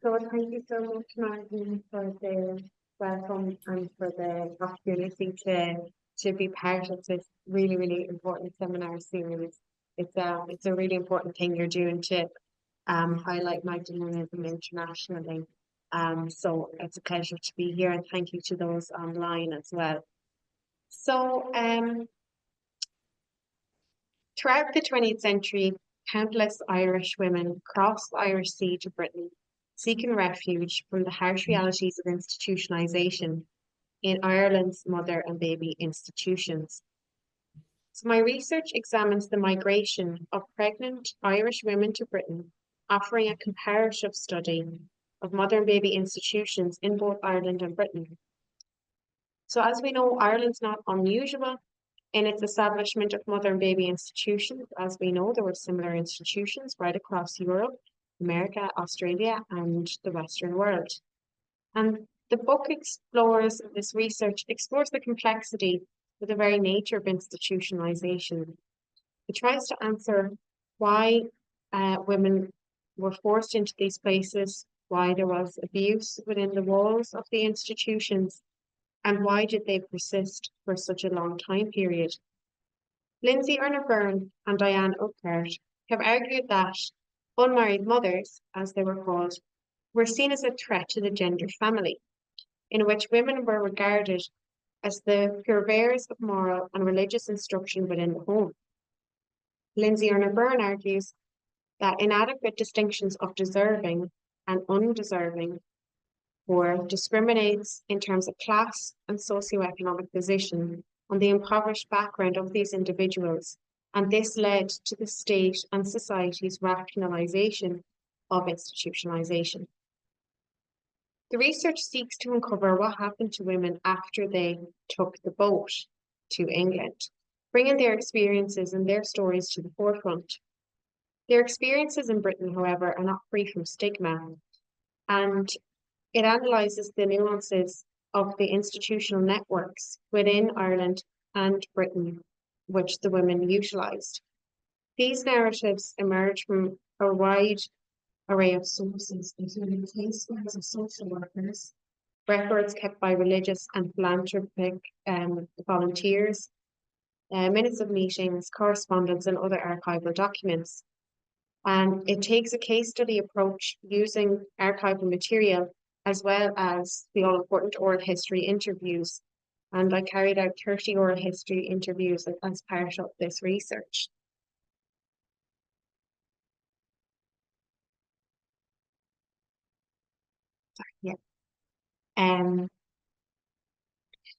So thank you so much, Martin, for the welcome and for the opportunity to be part of this really, really important seminar series. It's a really important thing you're doing to highlight Magdalenism internationally. So it's a pleasure to be here, and thank you to those online as well. So throughout the 20th century, countless Irish women crossed the Irish Sea to Britain, seeking refuge from the harsh realities of institutionalisation in Ireland's mother and baby institutions. So my research examines the migration of pregnant Irish women to Britain, offering a comparative study of mother and baby institutions in both Ireland and Britain. So as we know, Ireland's not unusual in its establishment of mother and baby institutions. As we know, there were similar institutions right across Europe, America, Australia, and the Western world. And the book this research explores the complexity of the very nature of institutionalization. It tries to answer why women were forced into these places, why there was abuse within the walls of the institutions, and why did they persist for such a long time period. Lindsay Byrne and Diane Urquhart have argued that unmarried mothers, as they were called, were seen as a threat to the gendered family, in which women were regarded as the purveyors of moral and religious instruction within the home. Lindsay Byrne argues that inadequate distinctions of deserving and undeserving or discriminates in terms of class and socioeconomic position on the impoverished background of these individuals, and this led to the state and society's rationalisation of institutionalisation. The research seeks to uncover what happened to women after they took the boat to England, bringing their experiences and their stories to the forefront. Their experiences in Britain, however, are not free from stigma, and it analyses the nuances of the institutional networks within Ireland and Britain, which the women utilised. These narratives emerge from a wide array of sources, including case files of social workers, records kept by religious and philanthropic volunteers, minutes of meetings, correspondence, and other archival documents. And it takes a case study approach using archival material as well as the all-important oral history interviews. And I carried out 30 oral history interviews as part of this research.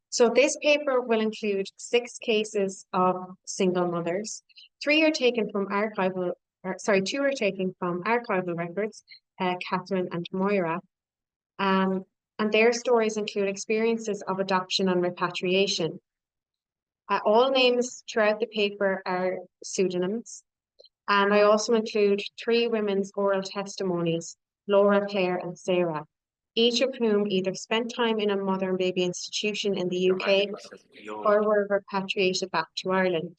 So this paper will include 6 cases of single mothers. 2 are taken from archival records, Catherine and Moira. And their stories include experiences of adoption and repatriation. All names throughout the paper are pseudonyms. And I also include 3 women's oral testimonies, Laura, Claire, and Sarah, each of whom either spent time in a mother and baby institution in the UK or were repatriated back to Ireland.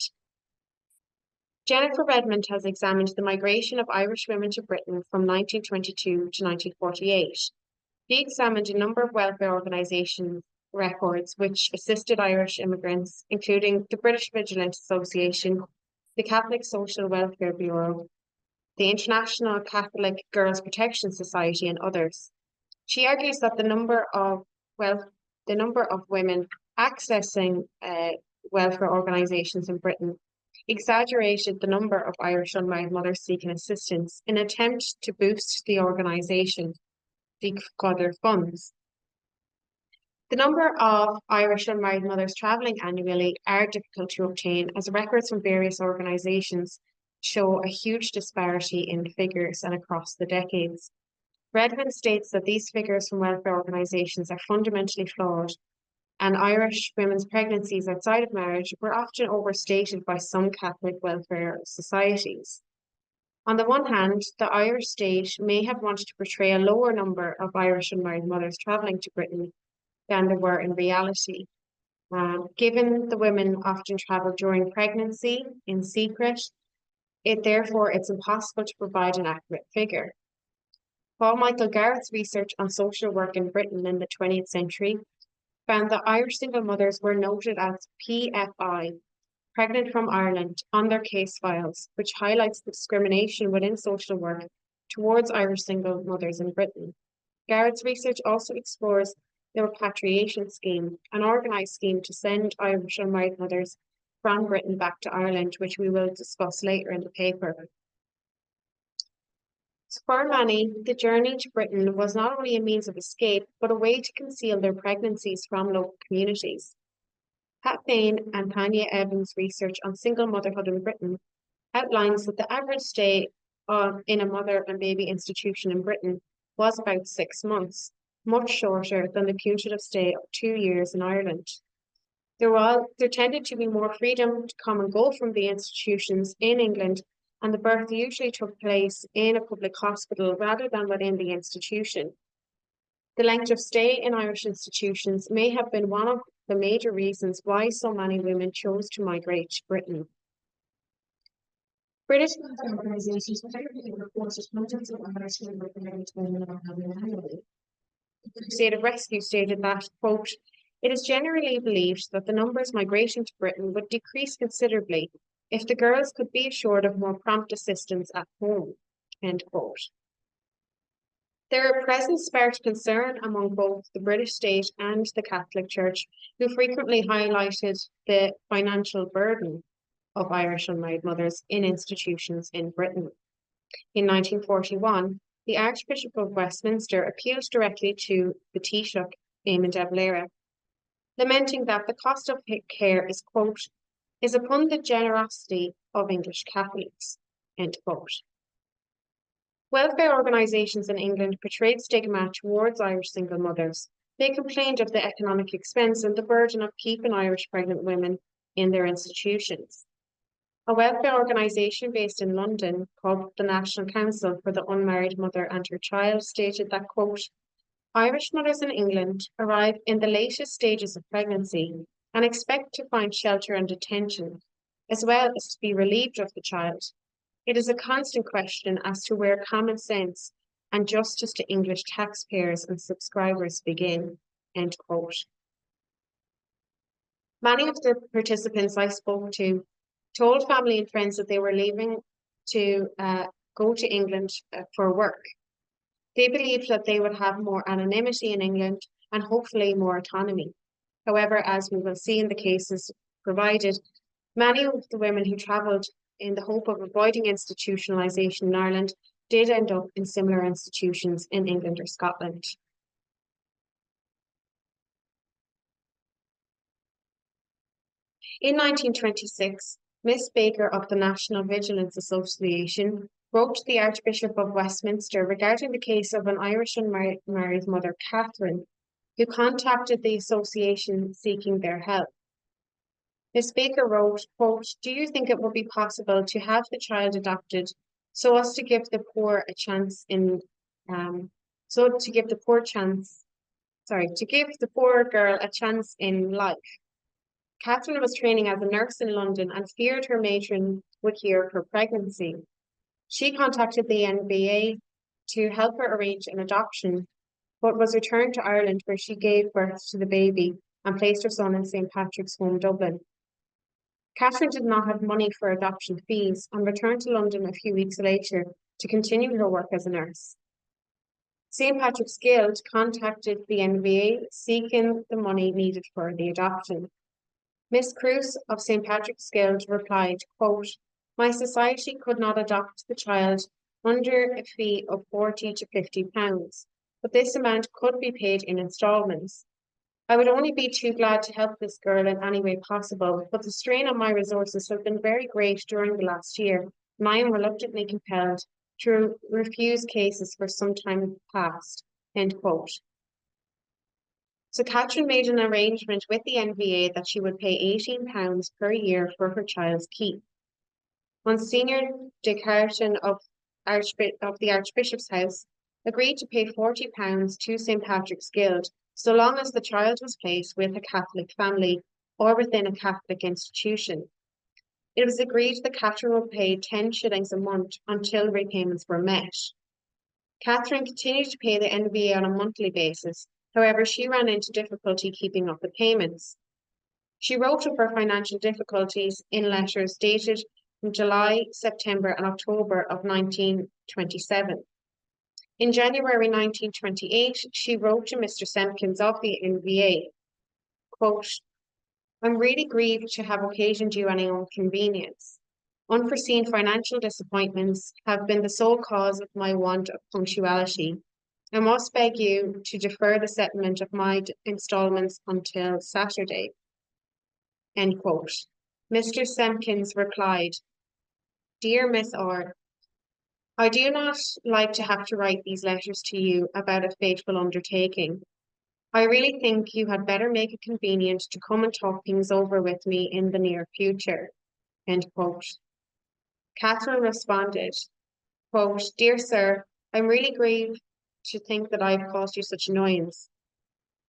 Jennifer Redmond has examined the migration of Irish women to Britain from 1922 to 1948. She examined a number of welfare organisation records which assisted Irish immigrants, including the British Vigilance Association, the Catholic Social Welfare Bureau, the International Catholic Girls Protection Society, and others. She argues that the number of women accessing welfare organisations in Britain exaggerated the number of Irish unmarried mothers seeking assistance in an attempt to boost the organisation to gather funds. The number of Irish unmarried mothers travelling annually are difficult to obtain, as records from various organisations show a huge disparity in figures and across the decades. Redmond states that these figures from welfare organisations are fundamentally flawed, and Irish women's pregnancies outside of marriage were often overstated by some Catholic welfare societies. On the one hand, the Irish state may have wanted to portray a lower number of Irish unmarried mothers travelling to Britain than there were in reality. Given the women often travelled during pregnancy in secret, it's impossible to provide an accurate figure. Paul Michael Garrett's research on social work in Britain in the 20th century found that Irish single mothers were noted as PFI, pregnant from Ireland, on their case files, which highlights the discrimination within social work towards Irish single mothers in Britain. Garrett's research also explores the repatriation scheme, an organised scheme to send Irish unmarried mothers from Britain back to Ireland, which we will discuss later in the paper. So for many, the journey to Britain was not only a means of escape, but a way to conceal their pregnancies from local communities. Pat Bain and Tanya Evans' research on single motherhood in Britain outlines that the average stay in a mother and baby institution in Britain was about 6 months, much shorter than the putative stay of 2 years in Ireland. There tended to be more freedom to come and go from the institutions in England, and the birth usually took place in a public hospital rather than within the institution. The length of stay in Irish institutions may have been one of the major reasons why so many women chose to migrate to Britain. British organisations regularly reported hundreds of Irish women pregnant women annually. The Crusade of Rescue stated that, quote, "It is generally believed that the numbers migrating to Britain would decrease considerably if the girls could be assured of more prompt assistance at home," end quote. Their presence sparked concern among both the British state and the Catholic Church, who frequently highlighted the financial burden of Irish unmarried mothers in institutions in Britain. In 1941, the Archbishop of Westminster appealed directly to the Taoiseach, Eamon de Valera, lamenting that the cost of care is, quote, "is upon the generosity of English Catholics," end quote. Welfare organisations in England portrayed stigma towards Irish single mothers. They complained of the economic expense and the burden of keeping Irish pregnant women in their institutions. A welfare organisation based in London called the National Council for the Unmarried Mother and Her Child stated that, quote, "Irish mothers in England arrive in the latest stages of pregnancy and expect to find shelter and attention, as well as to be relieved of the child. It is a constant question as to where common sense and justice to English taxpayers and subscribers begin," end quote. Many of the participants I spoke to told family and friends that they were leaving to go to England for work. They believed that they would have more anonymity in England and hopefully more autonomy. However, as we will see in the cases provided, many of the women who travelled in the hope of avoiding institutionalisation in Ireland did end up in similar institutions in England or Scotland. In 1926, Miss Baker of the National Vigilance Association wrote to the Archbishop of Westminster regarding the case of an Irish unmarried mother, Catherine, who contacted the association seeking their help. Miss Baker wrote, quote, "Do you think it would be possible to have the child adopted so as to give the poor a chance in, to give the poor girl a chance in life? Catherine was training as a nurse in London and feared her matron would hear of her pregnancy. She contacted the NBA to help her arrange an adoption, but was returned to Ireland where she gave birth to the baby and placed her son in St. Patrick's Home, Dublin. Catherine did not have money for adoption fees and returned to London a few weeks later to continue her work as a nurse. St. Patrick's Guild contacted the NBA seeking the money needed for the adoption. Miss Cruz of St. Patrick's Guild replied, quote, "My society could not adopt the child under a fee of £40 to £50, but this amount could be paid in instalments. I would only be too glad to help this girl in any way possible, but the strain on my resources has been very great during the last year, and I am reluctantly compelled to refuse cases for some time past," end quote. So Catherine made an arrangement with the NBA that she would pay £18 per year for her child's keep. Monsignor de Carton of the Archbishop's House agreed to pay £40 to St. Patrick's Guild, so long as the child was placed with a Catholic family or within a Catholic institution. It was agreed that Catherine would pay 10 shillings a month until repayments were met. Catherine continued to pay the NBA on a monthly basis. However, she ran into difficulty keeping up the payments. She wrote of her financial difficulties in letters dated from July, September, and October of 1927. In January 1928, she wrote to Mr. Semkins of the NBA, quote, I'm really grieved to have occasioned you any inconvenience. Unforeseen financial disappointments have been the sole cause of my want of punctuality. I must beg you to defer the settlement of my instalments until Saturday. End quote. Mr. Semkins replied, Dear Miss R, I do not like to have to write these letters to you about a fateful undertaking. I really think you had better make it convenient to come and talk things over with me in the near future. End quote. Catherine responded, quote, Dear sir, I'm really grieved to think that I've caused you such annoyance.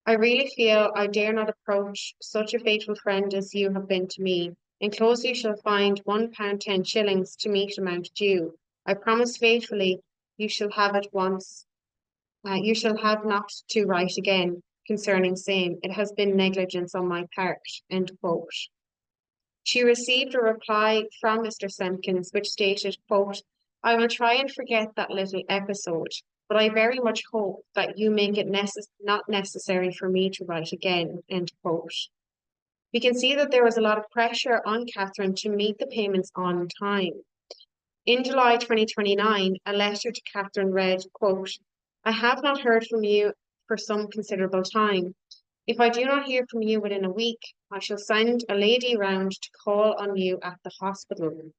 I really feel I dare not approach such a faithful friend as you have been to me. Enclosed you shall find £1.10 to meet amount due. I promise faithfully you shall have at once. You shall have not to write again concerning same. It has been negligence on my part. End quote. She received a reply from Mr. Semkins which stated, quote, I will try and forget that little episode, but I very much hope that you make it not necessary for me to write again, end quote. We can see that there was a lot of pressure on Catherine to meet the payments on time. In July 2029, a letter to Catherine read, quote, I have not heard from you for some considerable time. If I do not hear from you within a week, I shall send a lady round to call on you at the hospital.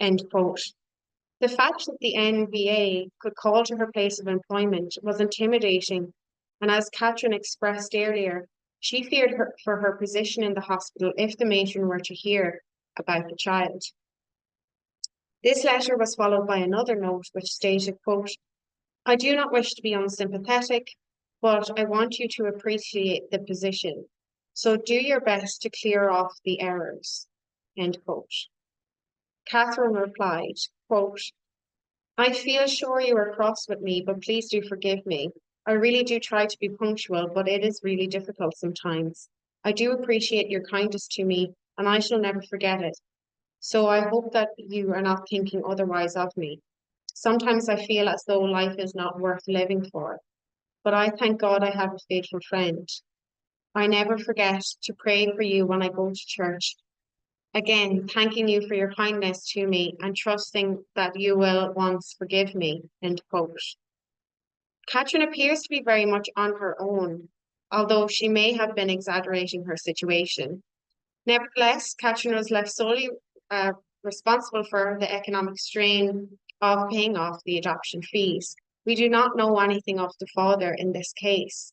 End quote. The fact that the NBA could call to her place of employment was intimidating, and as Catherine expressed earlier, she feared for her position in the hospital if the matron were to hear about the child. This letter was followed by another note which stated, quote, I do not wish to be unsympathetic, but I want you to appreciate the position. So do your best to clear off the errors. End quote. Catherine replied, quote, I feel sure you are cross with me, but please do forgive me. I really do try to be punctual, but it is really difficult sometimes. I do appreciate your kindness to me, and I shall never forget it. So I hope that you are not thinking otherwise of me. Sometimes I feel as though life is not worth living for, but I thank God I have a faithful friend. I never forget to pray for you when I go to church. Again, thanking you for your kindness to me and trusting that you will once forgive me. End quote. Catherine appears to be very much on her own, although she may have been exaggerating her situation. Nevertheless, Catherine was left solely responsible for the economic strain of paying off the adoption fees. We do not know anything of the father in this case.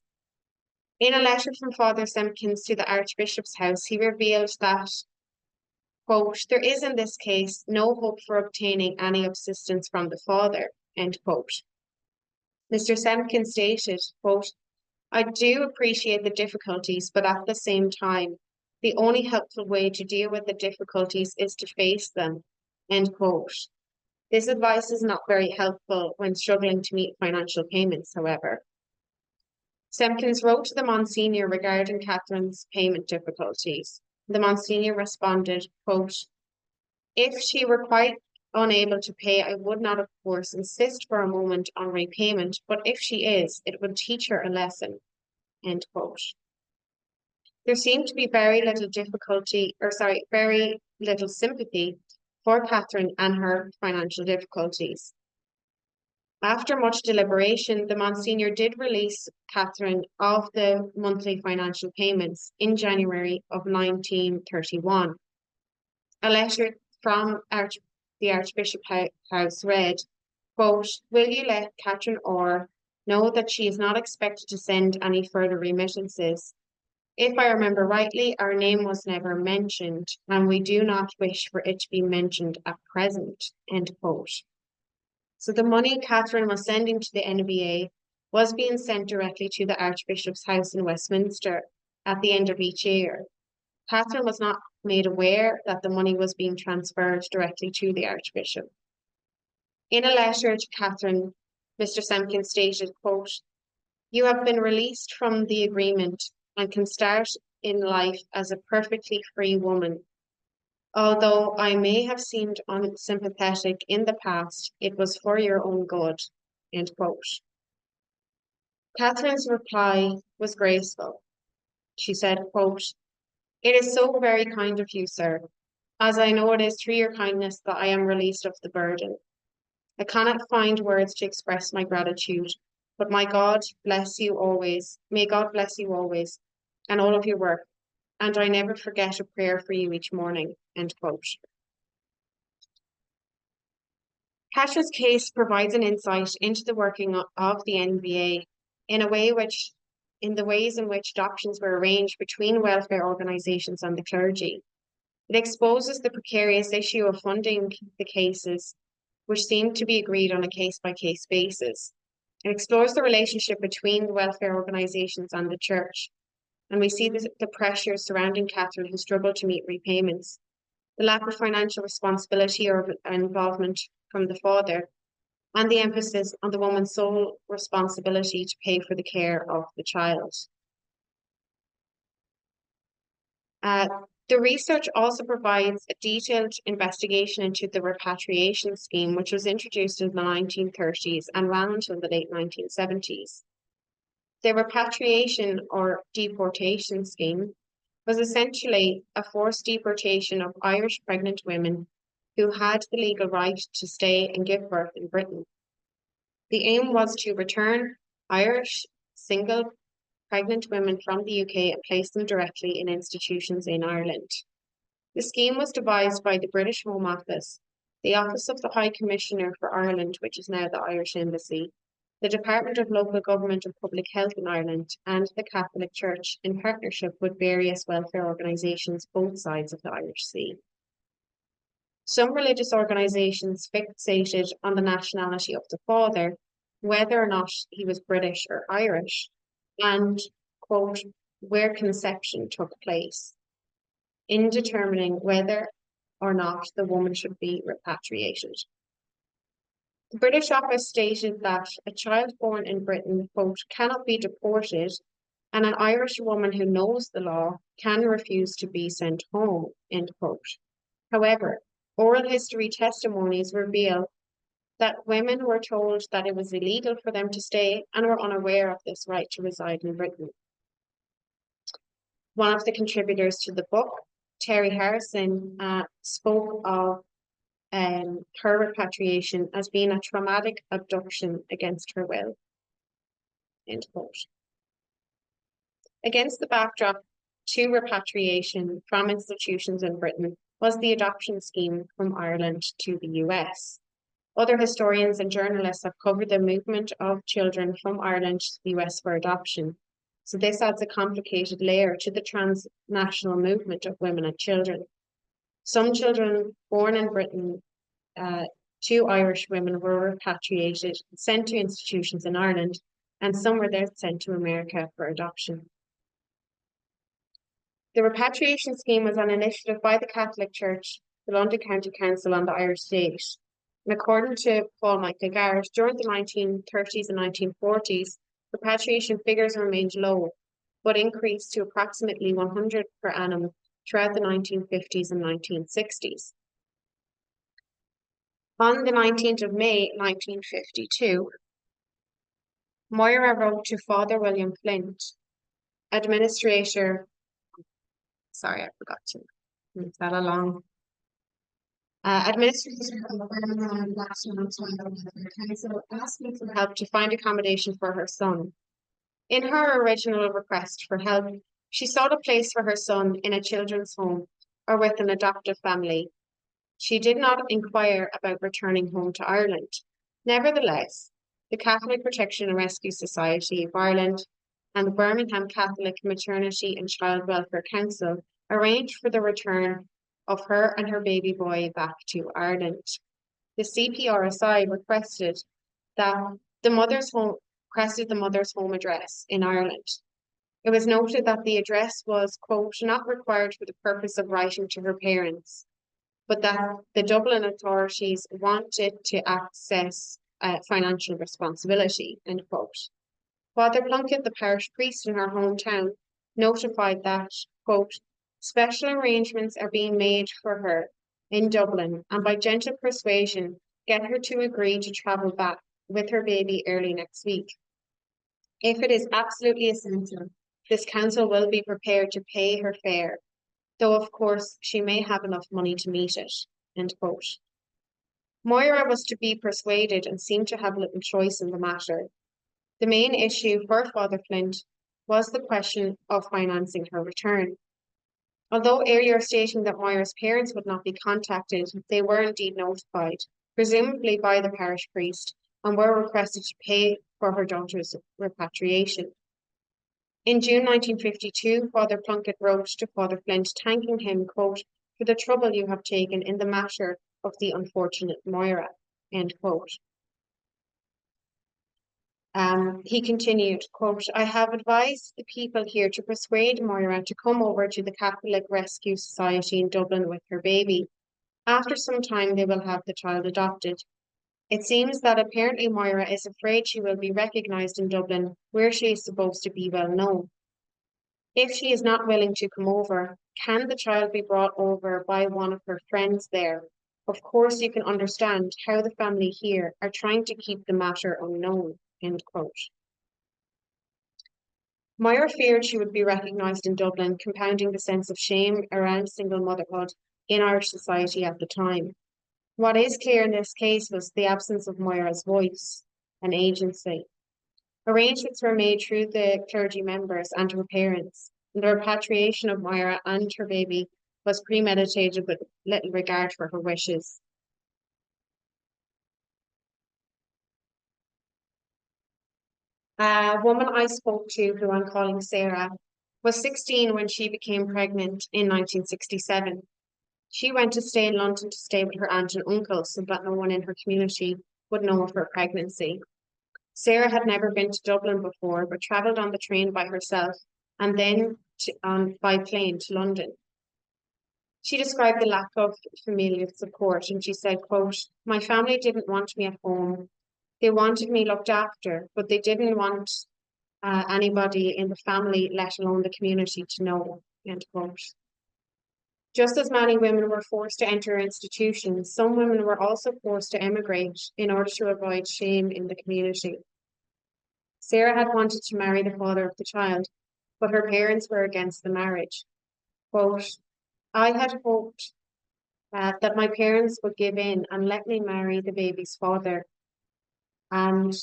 In a letter from Father Semkins to the Archbishop's house, he revealed that, quote, there is in this case no hope for obtaining any assistance from the father, end quote. Mr. Semkins stated, quote, I do appreciate the difficulties, but at the same time, the only helpful way to deal with the difficulties is to face them, end quote. This advice is not very helpful when struggling to meet financial payments, however. Semkins wrote to the Monsignor regarding Catherine's payment difficulties. The Monsignor responded, quote, if she were quite unable to pay, I would not, of course, insist for a moment on repayment, but if she is, it would teach her a lesson, end quote. There seemed to be very little sympathy for Catherine and her financial difficulties. After much deliberation, the Monsignor did release Catherine of the monthly financial payments in January of 1931. A letter from the Archbishop House read, quote, will you let Catherine Orr know that she is not expected to send any further remittances? If I remember rightly, our name was never mentioned, and we do not wish for it to be mentioned at present, end quote. So the money Catherine was sending to the NBA was being sent directly to the Archbishop's house in Westminster at the end of each year. Catherine was not made aware that the money was being transferred directly to the Archbishop. In a letter to Catherine, Mr. Semkin stated, quote, "You have been released from the agreement and can start in life as a perfectly free woman. Although I may have seemed unsympathetic in the past, it was for your own good." End quote. Catherine's reply was graceful. She said, quote, "It is so very kind of you, sir, as I know it is through your kindness that I am released of the burden. I cannot find words to express my gratitude, but may God bless you always, and all of your work, and I never forget a prayer for you each morning." End quote. Catherine's case provides an insight into the working of the NBA in the ways in which adoptions were arranged between welfare organisations and the clergy. It exposes the precarious issue of funding the cases, which seem to be agreed on a case-by-case basis. It explores the relationship between the welfare organisations and the church, and we see the pressures surrounding Catherine who struggle to meet repayments, the lack of financial responsibility or involvement from the father, and the emphasis on the woman's sole responsibility to pay for the care of the child. The research also provides a detailed investigation into the repatriation scheme, which was introduced in the 1930s and ran until the late 1970s. The repatriation or deportation scheme was essentially a forced deportation of Irish pregnant women who had the legal right to stay and give birth in Britain. The aim was to return Irish single pregnant women from the UK and place them directly in institutions in Ireland. The scheme was devised by the British Home Office, the Office of the High Commissioner for Ireland, which is now the Irish Embassy, the Department of Local Government and Public Health in Ireland, and the Catholic Church in partnership with various welfare organisations both sides of the Irish Sea. Some religious organisations fixated on the nationality of the father, whether or not he was British or Irish, and, quote, where conception took place, in determining whether or not the woman should be repatriated. The British office stated that a child born in Britain, quote, cannot be deported, and an Irish woman who knows the law can refuse to be sent home, end quote. However, oral history testimonies reveal that women were told that it was illegal for them to stay and were unaware of this right to reside in Britain. One of the contributors to the book, Terry Harrison, spoke of her repatriation as being a traumatic abduction against her will. End quote. Against the backdrop to repatriation from institutions in Britain was the adoption scheme from Ireland to the US. Other historians and journalists have covered the movement of children from Ireland to the US for adoption. So this adds a complicated layer to the transnational movement of women and children. Some children born in Britain to Irish women were repatriated, sent to institutions in Ireland, and some were then sent to America for adoption. The repatriation scheme was an initiative by the Catholic Church, the London County Council, and the Irish State. And according to Paul Michael Garrett, during the 1930s and 1940s, repatriation figures remained low, but increased to approximately 100 per annum throughout the 1950s and 1960s. On the 19th of May, 1952, Moira wrote to Father William Flint, administrator, sorry, I forgot to move that along. Administrator of the Birmingham National Council asked me for help to find accommodation for her son. In her original request for help, she sought a place for her son in a children's home or with an adoptive family. She did not inquire about returning home to Ireland. Nevertheless, the Catholic Protection and Rescue Society of Ireland and the Birmingham Catholic Maternity and Child Welfare Council arranged for the return of her and her baby boy back to Ireland. The CPRSI requested the mother's home address in Ireland. It was noted that the address was, quote, not required for the purpose of writing to her parents, but that the Dublin authorities wanted to access financial responsibility, end quote. Father Plunkett, the parish priest in her hometown, notified that, quote, special arrangements are being made for her in Dublin, and by gentle persuasion, get her to agree to travel back with her baby early next week. If it is absolutely essential, this council will be prepared to pay her fare, though of course she may have enough money to meet it, end quote. Moira was to be persuaded and seemed to have little choice in the matter. The main issue for Father Flint was the question of financing her return. Although earlier stating that Moira's parents would not be contacted, they were indeed notified, presumably by the parish priest, and were requested to pay for her daughter's repatriation. In June 1952, Father Plunkett wrote to Father Flint thanking him, quote, for the trouble you have taken in the matter of the unfortunate Moira, end quote. He continued, quote, I have advised the people here to persuade Moira to come over to the Catholic Rescue Society in Dublin with her baby. After some time, they will have the child adopted. It seems that apparently Moira is afraid she will be recognised in Dublin, where she is supposed to be well known. If she is not willing to come over, can the child be brought over by one of her friends there? Of course, you can understand how the family here are trying to keep the matter unknown, end quote. Moira feared she would be recognised in Dublin, compounding the sense of shame around single motherhood in Irish society at the time. What is clear in this case was the absence of Moira's voice and agency. Arrangements were made through the clergy members and her parents, and the repatriation of Moira and her baby was premeditated with little regard for her wishes. A woman I spoke to, who I'm calling Sarah, was 16 when she became pregnant in 1967. She went to stay in London to stay with her aunt and uncle so that no one in her community would know of her pregnancy. Sarah had never been to Dublin before, but travelled on the train by herself and then by plane to London. She described the lack of familial support, and she said, quote, my family didn't want me at home. They wanted me looked after, but they didn't want anybody in the family, let alone the community, to know, end quote. Just as many women were forced to enter institutions, some women were also forced to emigrate in order to avoid shame in the community. Sarah had wanted to marry the father of the child, but her parents were against the marriage. Quote, I had hoped that my parents would give in and let me marry the baby's father, and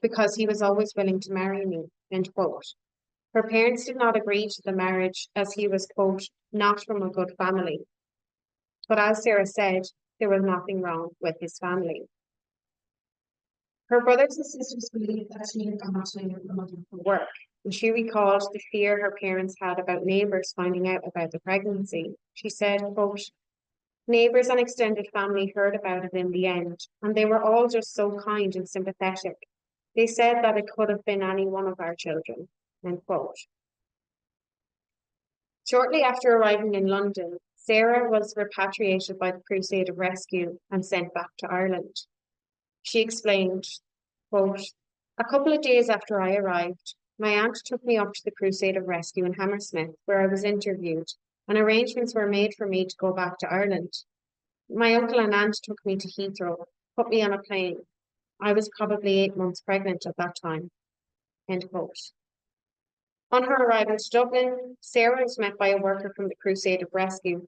because he was always willing to marry me, end quote. Her parents did not agree to the marriage as he was, quote, not from a good family. But as Sarah said, there was nothing wrong with his family. Her brothers and sisters believed that she had gone to London for work, and she recalled the fear her parents had about neighbours finding out about the pregnancy. She said, quote, neighbours and extended family heard about it in the end, and they were all just so kind and sympathetic. They said that it could have been any one of our children, end quote. Shortly after arriving in London, Sarah was repatriated by the Crusade of Rescue and sent back to Ireland. She explained, quote, a couple of days after I arrived, my aunt took me up to the Crusade of Rescue in Hammersmith, where I was interviewed, and arrangements were made for me to go back to Ireland. My uncle and aunt took me to Heathrow, put me on a plane. I was probably 8 months pregnant at that time, end quote. On her arrival to Dublin, Sarah was met by a worker from the Crusade of Rescue.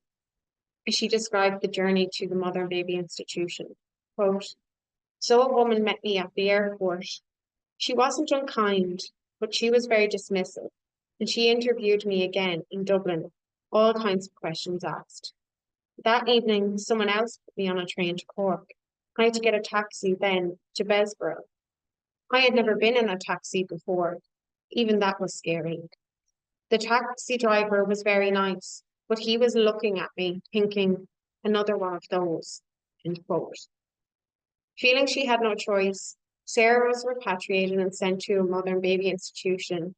She described the journey to the mother and baby institution. Quote, so a woman met me at the airport. She wasn't unkind, but she was very dismissive, and she interviewed me again in Dublin, all kinds of questions asked. That evening, someone else put me on a train to Cork. I had to get a taxi then to Besborough. I had never been in a taxi before. Even that was scary. The taxi driver was very nice, but he was looking at me, thinking, another one of those, end quote. Feeling she had no choice, Sarah was repatriated and sent to a mother and baby institution.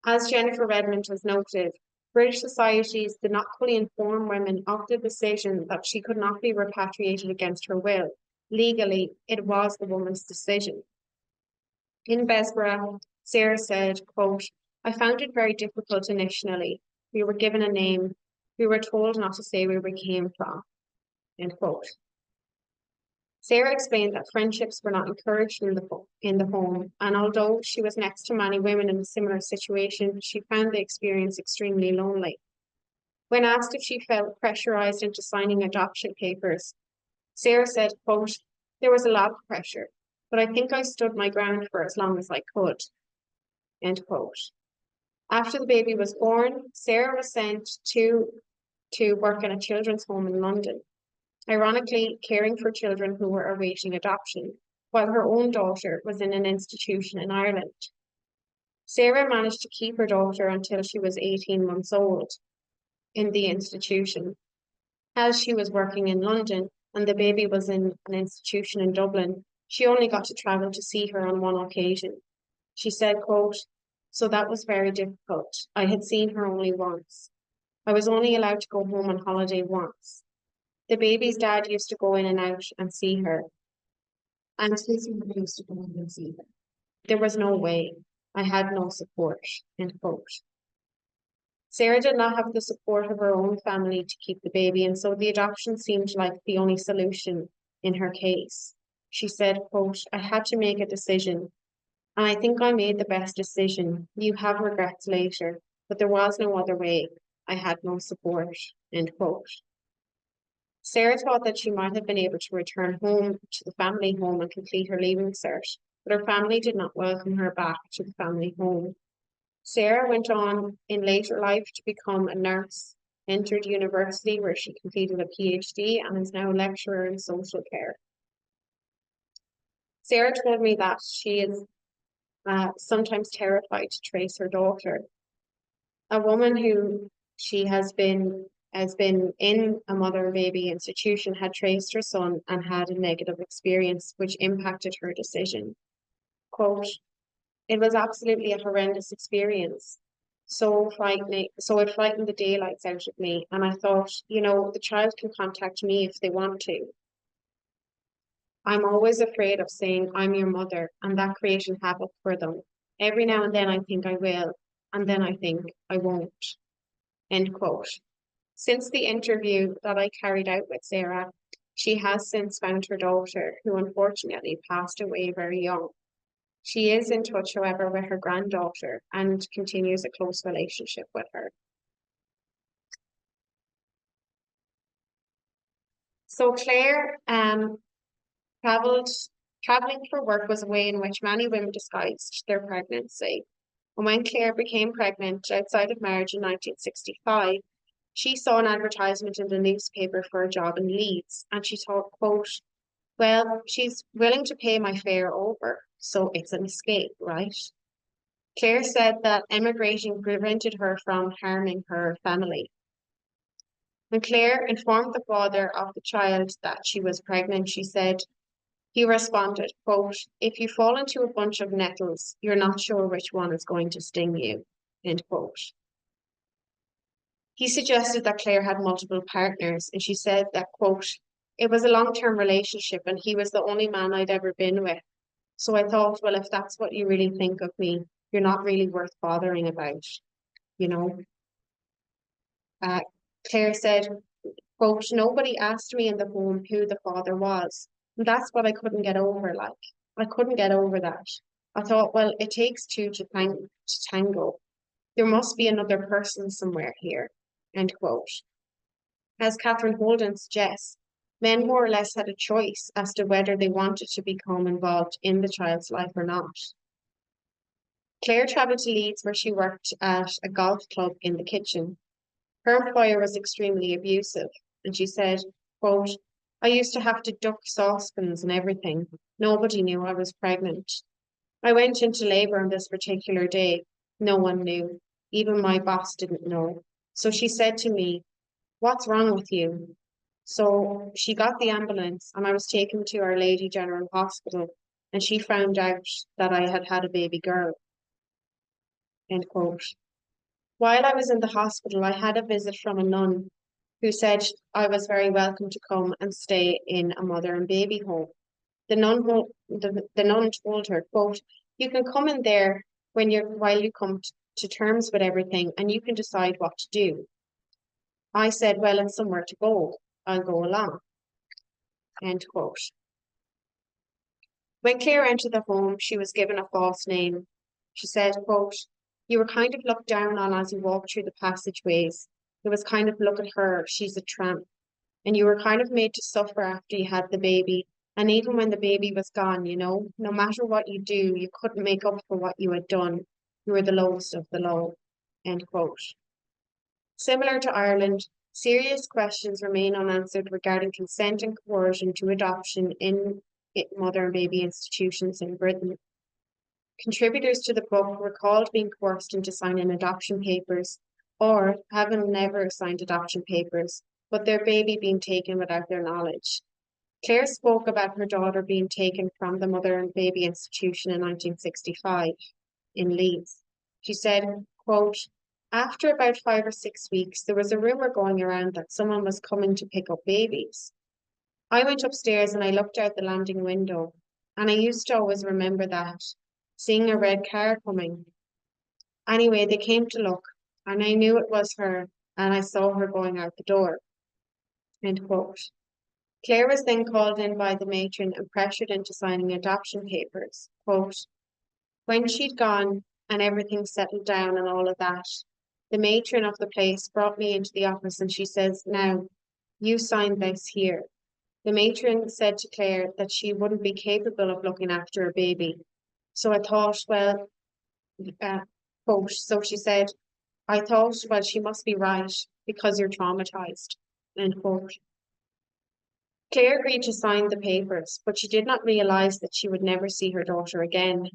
As Jennifer Redmond has noted, British societies did not fully inform women of the decision that she could not be repatriated against her will. Legally, it was the woman's decision. In Besborough, Sarah said, quote, I found it very difficult initially. We were given a name. We were told not to say where we came from, end quote. Sarah explained that friendships were not encouraged in the home, and although she was next to many women in a similar situation, she found the experience extremely lonely. When asked if she felt pressurized into signing adoption papers, Sarah said, quote, there was a lot of pressure, but I think I stood my ground for as long as I could, end quote. After the baby was born, Sarah was sent to work in a children's home in London, ironically caring for children who were awaiting adoption, while her own daughter was in an institution in Ireland. Sarah managed to keep her daughter until she was 18 months old in the institution. As she was working in London and the baby was in an institution in Dublin, she only got to travel to see her on one occasion. She said, quote, so that was very difficult. I had seen her only once. I was only allowed to go home on holiday once. The baby's dad used to go in and out and see her, and his mother used to go in and see her. There was no way. I had no support, end quote. Sarah did not have the support of her own family to keep the baby, and so the adoption seemed like the only solution in her case. She said, quote, I had to make a decision, and I think I made the best decision. You have regrets later, but there was no other way. I had no support, end quote. Sarah thought that she might have been able to return home to the family home and complete her leaving cert, but her family did not welcome her back to the family home. Sarah went on in later life to become a nurse, entered university where she completed a PhD and is now a lecturer in social care. Sarah told me that she is sometimes terrified to trace her daughter, a woman who she has been in a mother and baby institution, had traced her son and had a negative experience which impacted her decision. Quote, it was absolutely a horrendous experience. So frightening, so it frightened the daylights out of me. And I thought, the child can contact me if they want to. I'm always afraid of saying I'm your mother, and that creating havoc for them. Every now and then I think I will, and then I think I won't. End quote. Since the interview that I carried out with Sarah, she has since found her daughter, who unfortunately passed away very young. She is in touch, however, with her granddaughter and continues a close relationship with her. So Claire traveling for work was a way in which many women disguised their pregnancy. And when Claire became pregnant outside of marriage in 1965, she saw an advertisement in the newspaper for a job in Leeds, and she thought, quote, well, she's willing to pay my fare over, so it's an escape, right? Claire said that emigrating prevented her from harming her family. When Claire informed the father of the child that she was pregnant, she said, he responded, quote, if you fall into a bunch of nettles, you're not sure which one is going to sting you, end quote. He suggested that Claire had multiple partners, and she said that, quote, it was a long-term relationship and he was the only man I'd ever been with. So I thought, well, if that's what you really think of me, you're not really worth bothering about, Claire said, quote, nobody asked me in the home who the father was. And that's what I couldn't get over, I couldn't get over that. I thought, well, it takes two to tango. There must be another person somewhere here, end quote. As Catherine Holden suggests, men more or less had a choice as to whether they wanted to become involved in the child's life or not. Claire travelled to Leeds where she worked at a golf club in the kitchen. Her employer was extremely abusive, and she said, quote, I used to have to duck saucepans and everything. Nobody knew I was pregnant. I went into labour on this particular day. No one knew. Even my boss didn't know. So she said to me, what's wrong with you? So she got the ambulance and I was taken to Our Lady General Hospital, and she found out that I had had a baby girl, end quote. While I was in the hospital, I had a visit from a nun who said I was very welcome to come and stay in a mother and baby home. The nun told her, quote, "You can come in there while you come to terms with everything and you can decide what to do." I said, "Well, it's somewhere to go. I'll go along." End quote. When Claire entered the home, she was given a false name. She said, quote, "You were kind of looked down on as you walked through the passageways. It was kind of, look at her, she's a tramp. And you were kind of made to suffer after you had the baby. And even when the baby was gone, no matter what you do, you couldn't make up for what you had done. You were the lowest of the low." End quote. Similar to Ireland, serious questions remain unanswered regarding consent and coercion to adoption in mother and baby institutions in Britain. Contributors to the book recalled being coerced into signing adoption papers or having never signed adoption papers, but their baby being taken without their knowledge. Claire spoke about her daughter being taken from the mother and baby institution in 1965 in Leeds. She said, quote, "After about 5 or 6 weeks, there was a rumor going around that someone was coming to pick up babies. I went upstairs and I looked out the landing window, and I used to always remember that, seeing a red car coming. Anyway, they came to look, and I knew it was her, and I saw her going out the door." End quote. Claire was then called in by the matron and pressured into signing adoption papers. Quote, "When she'd gone and everything settled down and all of that, the matron of the place brought me into the office and she says, 'Now, you sign this here.' The matron said to Claire that she wouldn't be capable of looking after a baby. So I thought, well, quote, so she said, I thought, well, she must be right because you're traumatized." End quote. Claire agreed to sign the papers, but she did not realize that she would never see her daughter again.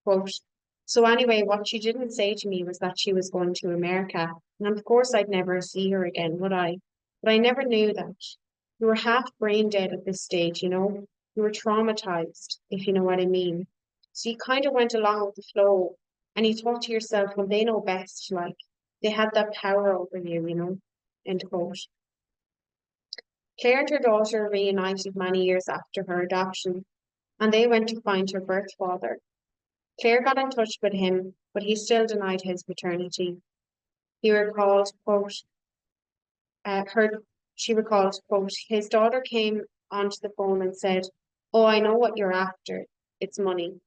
Quote, "So anyway, what she didn't say to me was that she was going to America, and of course I'd never see her again, would I? But I never knew that. You were half brain dead at this stage, You were traumatized, if you know what I mean. So you kind of went along with the flow, and you thought to yourself, well, they know best, like, they had that power over you. End quote. Claire and her daughter reunited many years after her adoption, and they went to find her birth father. Claire got in touch with him, but he still denied his paternity. He recalled, quote, she recalled, quote, "His daughter came onto the phone and said, 'Oh, I know what you're after. It's money.'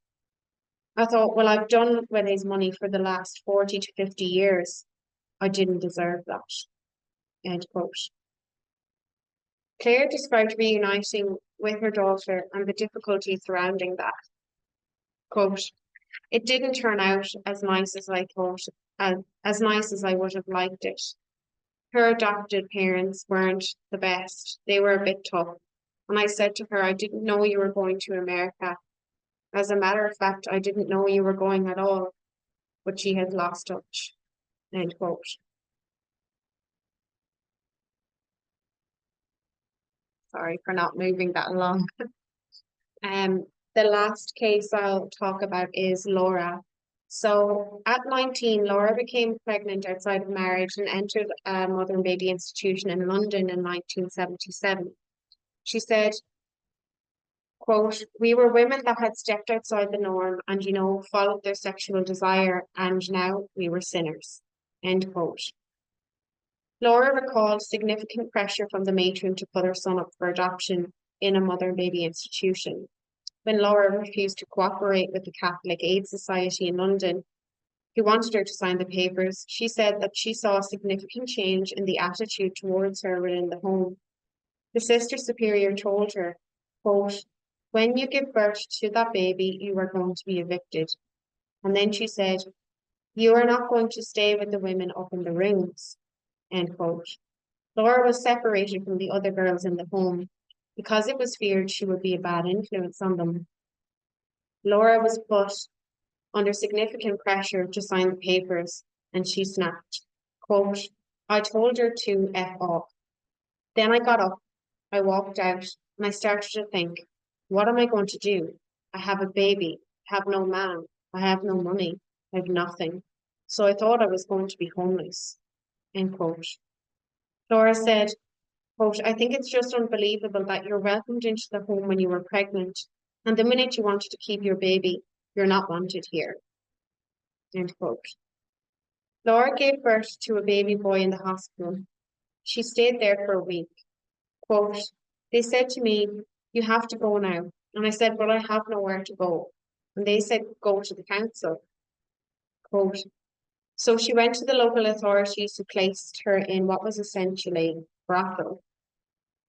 I thought, well, I've done with his money for the last 40 to 50 years. I didn't deserve that." End quote. Claire described reuniting with her daughter and the difficulty surrounding that. Quote, "It didn't turn out as nice as I thought, as nice as I would have liked it. Her adopted parents weren't the best. They were a bit tough. And I said to her, 'I didn't know you were going to America. As a matter of fact, I didn't know you were going at all.' But she has lost touch." End quote. Sorry for not moving that along. The last case I'll talk about is Laura. So at 19, Laura became pregnant outside of marriage and entered a mother and baby institution in London in 1977. She said, quote, "We were women that had stepped outside the norm and, followed their sexual desire, and now we were sinners." End quote. Laura recalled significant pressure from the matron to put her son up for adoption in a mother and baby institution. When Laura refused to cooperate with the Catholic Aid Society in London, who wanted her to sign the papers, she said that she saw a significant change in the attitude towards her within the home. The Sister Superior told her, quote, "When you give birth to that baby, you are going to be evicted." And then she said, "You are not going to stay with the women up in the rooms." End quote. Laura was separated from the other girls in the home because it was feared she would be a bad influence on them. Laura was put under significant pressure to sign the papers, and she snapped. Quote, "I told her to F off. Then I got up, I walked out, and I started to think, what am I going to do? I have a baby, I have no man, I have no money, I have nothing. so I thought I was going to be homeless, end quote. Laura said, quote, I think it's just unbelievable that you're welcomed into the home when you were pregnant, and the minute you wanted to keep your baby, you're not wanted here, end quote. Laura gave birth to a baby boy in the hospital. She stayed there for a week. Quote, they said to me, you have to go now. And I said, well, I have nowhere to go. And they said, go to the council. Quote, so she went to the local authorities who placed her in what was essentially brothel.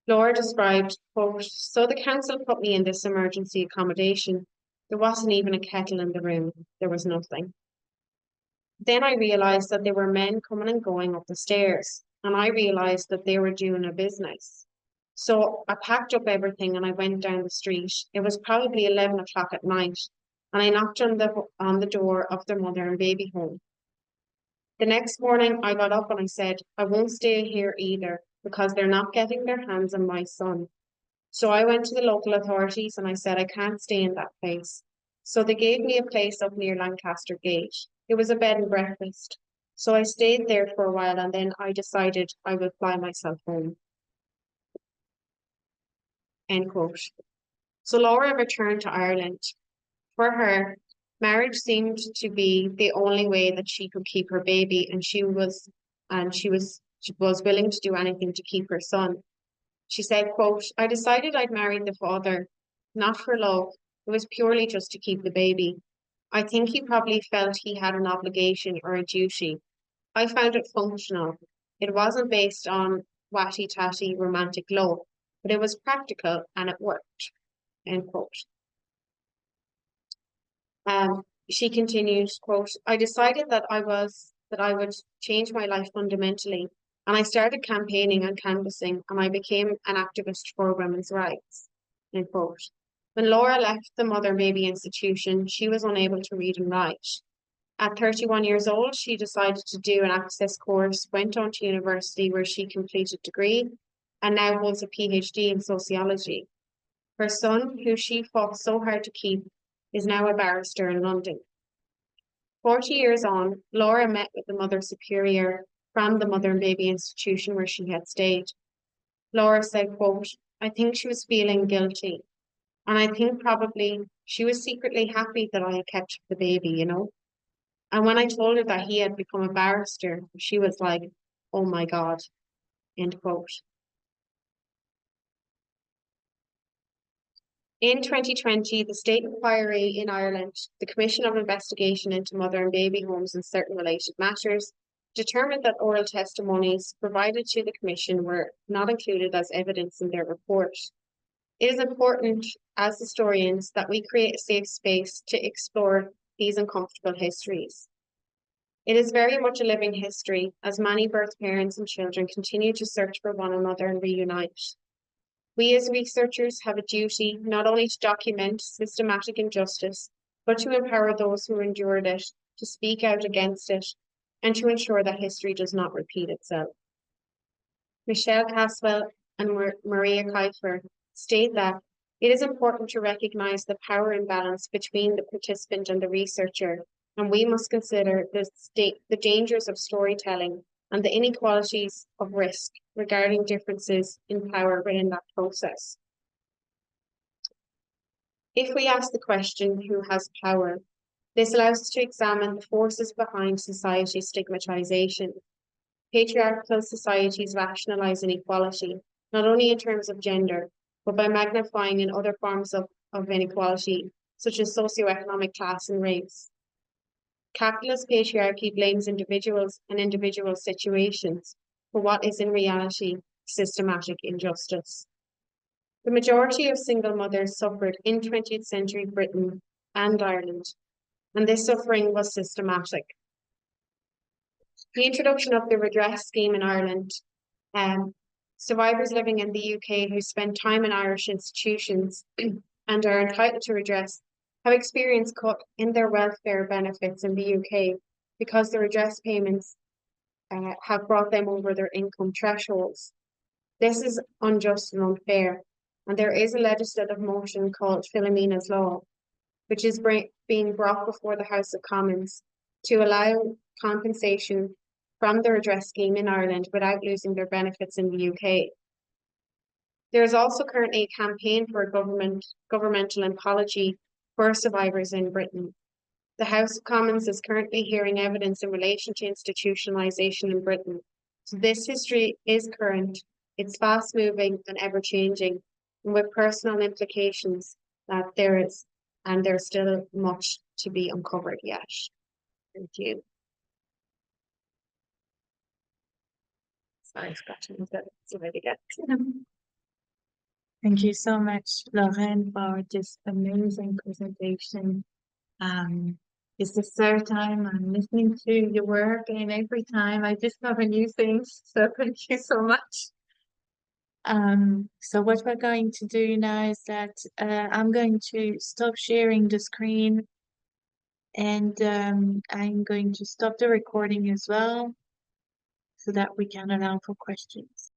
Laura described, quote, so the council put me in this emergency accommodation. There wasn't even a kettle in the room. There was nothing. Then I realised that there were men coming and going up the stairs, and I realised that they were doing a business. So I packed up everything and I went down the street. It was probably 11 o'clock at night, and I knocked on the door of their mother and baby home. The next morning, I got up and I said, I won't stay here either because they're not getting their hands on my son. So I went to the local authorities and I said, I can't stay in that place. So they gave me a place up near Lancaster Gate. It was a bed and breakfast. So I stayed there for a while and then I decided I would fly myself home. End quote. So Laura returned to Ireland. For her, marriage seemed to be the only way that she could keep her baby, and she was willing to do anything to keep her son. She said, quote, I decided I'd marry the father, not for love. It was purely just to keep the baby. I think he probably felt he had an obligation or a duty. I found it functional. It wasn't based on watty-tatty romantic love, but it was practical and it worked, end quote. She continued, quote, I decided that I would change my life fundamentally, and I started campaigning and canvassing, and I became an activist for women's rights, end quote. When Laura left the mother and baby institution, she was unable to read and write. At 31 years old, she decided to do an access course, went on to university where she completed a degree, and now holds a PhD in sociology. Her son, who she fought so hard to keep, is now a barrister in London. 40 years on, Laura met with the Mother Superior from the Mother and Baby institution where she had stayed. Laura said, quote, I think she was feeling guilty. And I think probably she was secretly happy that I had kept the baby, you know. And when I told her that he had become a barrister, she was like, oh my God, end quote. In 2020, the State Inquiry in Ireland, the Commission of Investigation into Mother and Baby Homes and certain related matters, determined that oral testimonies provided to the Commission were not included as evidence in their report. It is important, as historians, that we create a safe space to explore these uncomfortable histories. It is very much a living history, as many birth parents and children continue to search for one another and reunite. We as researchers have a duty not only to document systematic injustice, but to empower those who endured it, to speak out against it, and to ensure that history does not repeat itself. Michelle Caswell and Maria Kiefer state that it is important to recognise the power imbalance between the participant and the researcher, and we must consider the dangers of storytelling and the inequalities of risk regarding differences in power within that process. If we ask the question, who has power, this allows us to examine the forces behind society's stigmatization. Patriarchal societies rationalize inequality, not only in terms of gender, but by magnifying in other forms of inequality, such as socioeconomic class and race. Capitalist patriarchy blames individuals and individual situations for what is in reality systematic injustice. The majority of single mothers suffered in 20th century Britain and Ireland, and this suffering was systematic. The introduction of the redress scheme in Ireland, survivors living in the UK who spend time in Irish institutions and are entitled to redress have experienced cut in their welfare benefits in the UK because the redress payments have brought them over their income thresholds. This is unjust and unfair, and there is a legislative motion called Philomena's Law, which is being brought before the House of Commons to allow compensation from the redress scheme in Ireland without losing their benefits in the UK. There is also currently a campaign for a governmental apology for survivors in Britain. The House of Commons is currently hearing evidence in relation to institutionalisation in Britain. So this history is current, it's fast moving and ever changing, and with personal implications that there's still much to be uncovered yet. Thank you. Sorry, scratching that. See what I get. Thank you so much, Lorraine, for this amazing presentation. It's the third time I'm listening to your work, and every time I discover new things. So thank you so much. So what we're going to do now is that I'm going to stop sharing the screen, and I'm going to stop the recording as well, so that we can allow for questions.